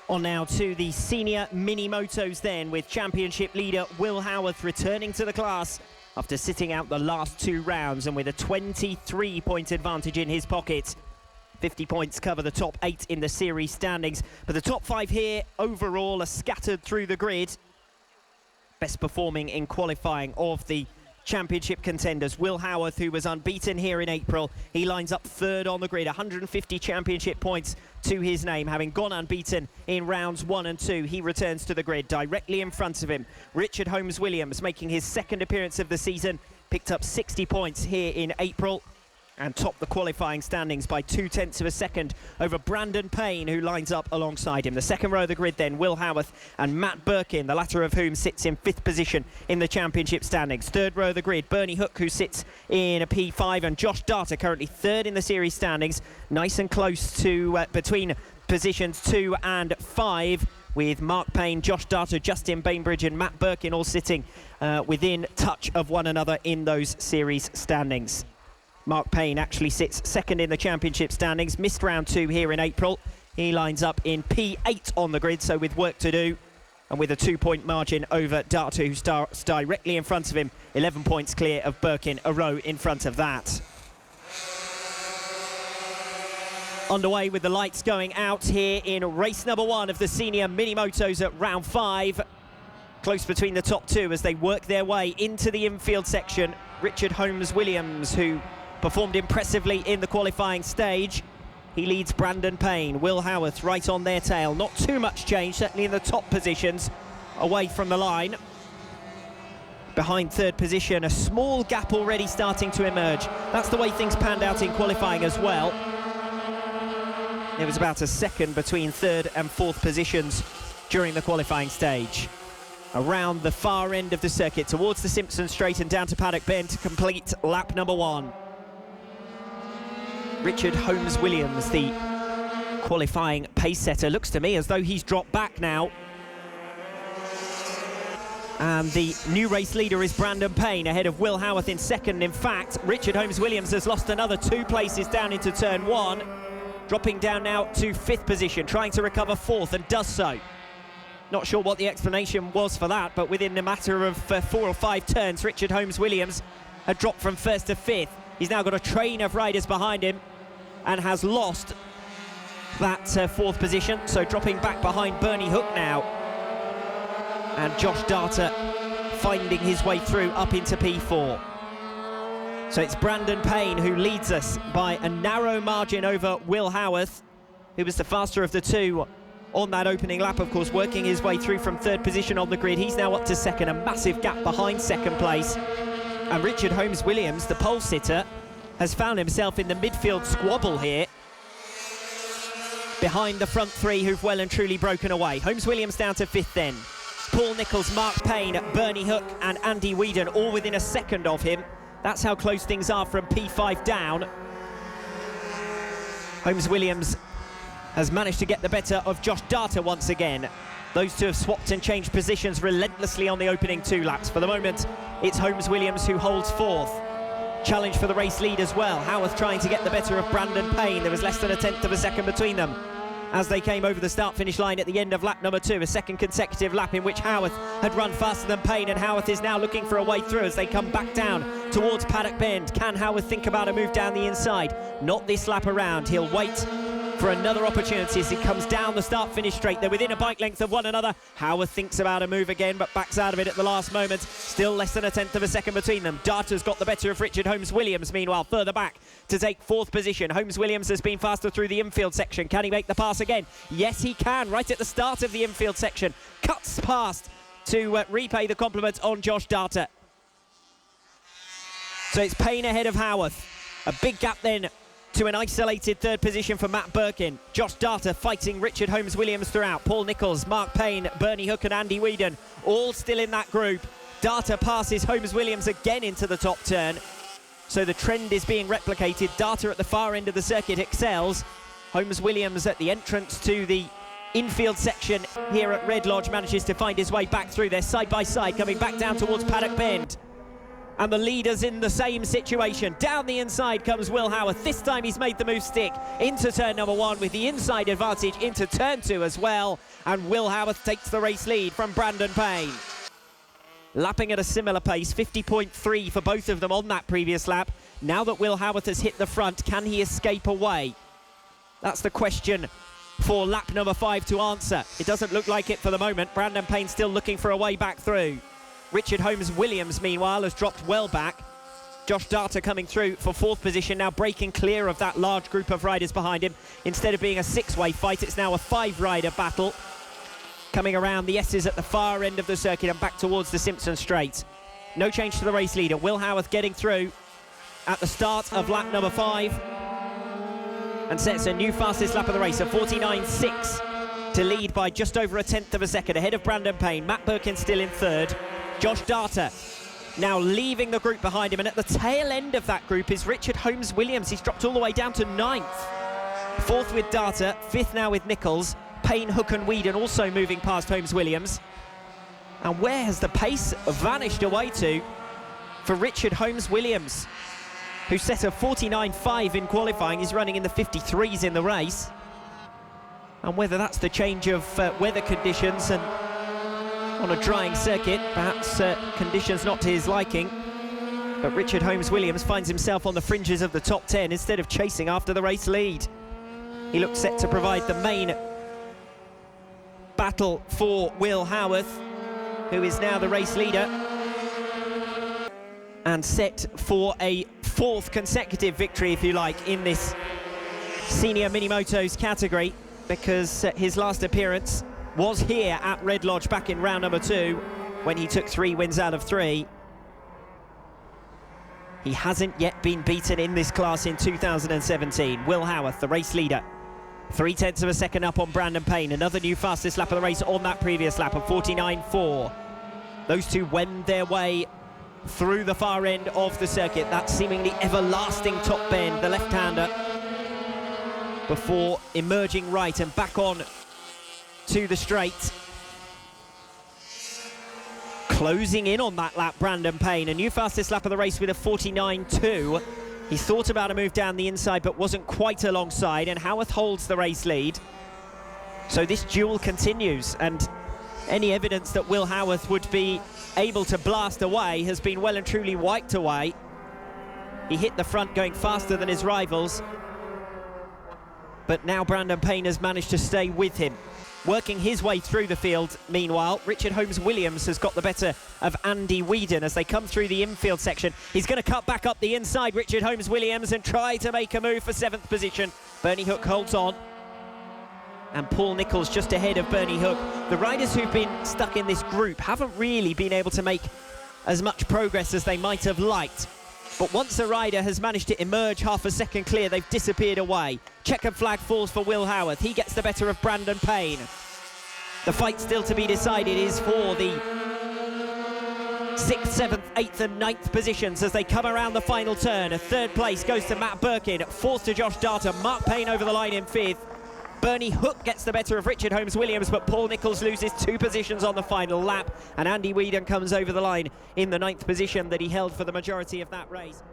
On now to the senior Minimotos then, with championship leader Will Howarth returning to the class after sitting out the last 2 rounds and with a 23-point advantage in his pocket. 50 points cover the top 8 in the series standings, but the top 5 here overall are scattered through the grid. Best performing in qualifying of the championship contenders, Will Howarth, who was unbeaten here in April. He lines up 3rd on the grid, 150 championship points to his name, having gone unbeaten in rounds 1 and 2. He returns to the grid. Directly in front of him, Richard Holmes-Williams, making his 2nd appearance of the season, picked up 60 points here in April and topped the qualifying standings by 0.2 of a second over Brandon Payne, who lines up alongside him. The 2nd row of the grid then, Will Howarth and Matt Birkin, the latter of whom sits in 5th position in the championship standings. 3rd row of the grid, Bernie Hook, who sits in a P5, and Josh Data, currently 3rd in the series standings, nice and close to between positions 2 and 5, with Mark Payne, Josh Data, Justin Bainbridge and Matt Birkin all sitting within touch of one another in those series standings. Mark Payne actually sits 2nd in the championship standings, missed round 2 here in April. He lines up in P8 on the grid, so with work to do, and with a 2-point margin over Data, who starts directly in front of him, 11 points clear of Birkin, a row in front of that. Underway with the lights going out here in race number 1 of the senior Minimotos at round 5. Close between the top 2 as they work their way into the infield section. Richard Holmes-Williams, who performed impressively in the qualifying stage. He leads Brandon Payne. Will Howarth right on their tail. Not too much change, certainly in the top positions, away from the line. Behind 3rd position, a small gap already starting to emerge. That's the way things panned out in qualifying as well. There was about a second between 3rd and 4th positions during the qualifying stage. Around the far end of the circuit, towards the Simpson Straight and down to Paddock Bend to complete lap number 1. Richard Holmes-Williams, the qualifying pace setter, looks to me as though he's dropped back now. And the new race leader is Brandon Payne, ahead of Will Howarth in 2nd. In fact, Richard Holmes-Williams has lost another 2 places down into turn 1, dropping down now to 5th position, trying to recover 4th, and does so. Not sure what the explanation was for that, but within a matter of 4 or 5 turns, Richard Holmes-Williams had dropped from 1st to 5th. He's now got a train of riders behind him and has lost that 4th position, so dropping back behind Bernie Hook now. And Josh Data finding his way through up into P4. So it's Brandon Payne who leads us by a narrow margin over Will Howarth, who was the faster of the 2 on that opening lap, of course, working his way through from 3rd position on the grid. He's now up to 2nd, a massive gap behind 2nd place. And Richard Holmes-Williams, the pole sitter, has found himself in the midfield squabble here, behind the front 3 who've well and truly broken away. Holmes-Williams down to 5th then. Paul Nicholls, Mark Payne, Bernie Hook and Andy Whedon all within a second of him. That's how close things are from P5 down. Holmes-Williams has managed to get the better of Josh Data once again. Those 2 have swapped and changed positions relentlessly on the opening 2 laps. For the moment, it's Holmes-Williams who holds 4th. Challenge for the race lead as well. Howarth trying to get the better of Brandon Payne. There was less than a 1/10 of a second between them as they came over the start-finish line at the end of lap number 2, a 2nd consecutive lap in which Howarth had run faster than Payne, and Howarth is now looking for a way through as they come back down towards Paddock Bend. Can Howarth think about a move down the inside? Not this lap around. He'll wait for another opportunity as he comes down the start-finish straight. They're within a bike length of one another. Howarth thinks about a move again, but backs out of it at the last moment. Still less than a 1/10 of a second between them. Data's got the better of Richard Holmes-Williams, meanwhile, further back to take 4th position. Holmes-Williams has been faster through the infield section. Can he make the pass again? Yes, he can, right at the start of the infield section. Cuts past to repay the compliment on Josh Data. So it's Payne ahead of Howarth. A big gap then to an isolated 3rd position for Matt Birkin. Josh Data fighting Richard Holmes-Williams throughout. Paul Nicholls, Mark Payne, Bernie Hook and Andy Whedon all still in that group. Data passes Holmes-Williams again into the top turn. So the trend is being replicated. Data at the far end of the circuit excels. Holmes-Williams at the entrance to the infield section here at Red Lodge manages to find his way back through. They're side by side coming back down towards Paddock Bend. And the leader's in the same situation. Down the inside comes Will Howarth. This time he's made the move stick into turn number 1 with the inside advantage into turn 2 as well. And Will Howarth takes the race lead from Brandon Payne. Lapping at a similar pace, 50.3 for both of them on that previous lap. Now that Will Howarth has hit the front, can he escape away? That's the question for lap number 5 to answer. It doesn't look like it for the moment. Brandon Payne still looking for a way back through. Richard Holmes-Williams, meanwhile, has dropped well back. Josh Data coming through for 4th position, now breaking clear of that large group of riders behind him. Instead of being a 6-way fight, it's now a 5-rider battle. Coming around the S's at the far end of the circuit and back towards the Simpson Straight. No change to the race leader. Will Howarth getting through at the start of lap number 5 and sets a new fastest lap of the race, a 49.6 to lead by just over a 1/10 of a second ahead of Brandon Payne. Matt Birkin still in 3rd. Josh Data now leaving the group behind him, and at the tail end of that group is Richard Holmes-Williams. He's dropped all the way down to 9th. 4th with Data, 5th now with Nichols. Payne, Hook and Whedon also moving past Holmes-Williams. And where has the pace vanished away to for Richard Holmes-Williams, who set a 49.5 in qualifying? He's running in the 53s in the race. And whether that's the change of weather conditions and on a drying circuit, perhaps conditions not to his liking. But Richard Holmes-Williams finds himself on the fringes of the top 10 instead of chasing after the race lead. He looks set to provide the main battle for Will Howarth, who is now the race leader and set for a 4th consecutive victory, if you like, in this senior Minimotos category, because his last appearance was here at Red Lodge back in round number 2 when he took 3 wins out of 3. He hasn't yet been beaten in this class in 2017. Will Howarth, the race leader, 0.3 of a second up on Brandon Payne. Another new fastest lap of the race on that previous lap of 49.4. Those two wend their way through the far end of the circuit, that seemingly everlasting top bend, the left-hander, before emerging right and back on to the straight. Closing in on that lap, Brandon Payne, a new fastest lap of the race with a 49.2. He thought about a move down the inside but wasn't quite alongside, and Howarth holds the race lead. So this duel continues, and any evidence that Will Howarth would be able to blast away has been well and truly wiped away. He hit the front going faster than his rivals, but now Brandon Payne has managed to stay with him. Working his way through the field, meanwhile, Richard Holmes-Williams has got the better of Andy Whedon as they come through the infield section. He's going to cut back up the inside, Richard Holmes-Williams, and try to make a move for 7th position. Bernie Hook holds on, and Paul Nichols just ahead of Bernie Hook. The riders who've been stuck in this group haven't really been able to make as much progress as they might have liked. But once a rider has managed to emerge half a second clear, they've disappeared away. Checkered flag falls for Will Howarth. He gets the better of Brandon Payne. The fight still to be decided is for the 6th, 7th, 8th and 9th positions as they come around the final turn. A 3rd place goes to Matt Birkin, 4th to Josh Data, Mark Payne over the line in 5th. Bernie Hook gets the better of Richard Holmes-Williams, but Paul Nichols loses 2 positions on the final lap, and Andy Whedon comes over the line in the 9th position that he held for the majority of that race.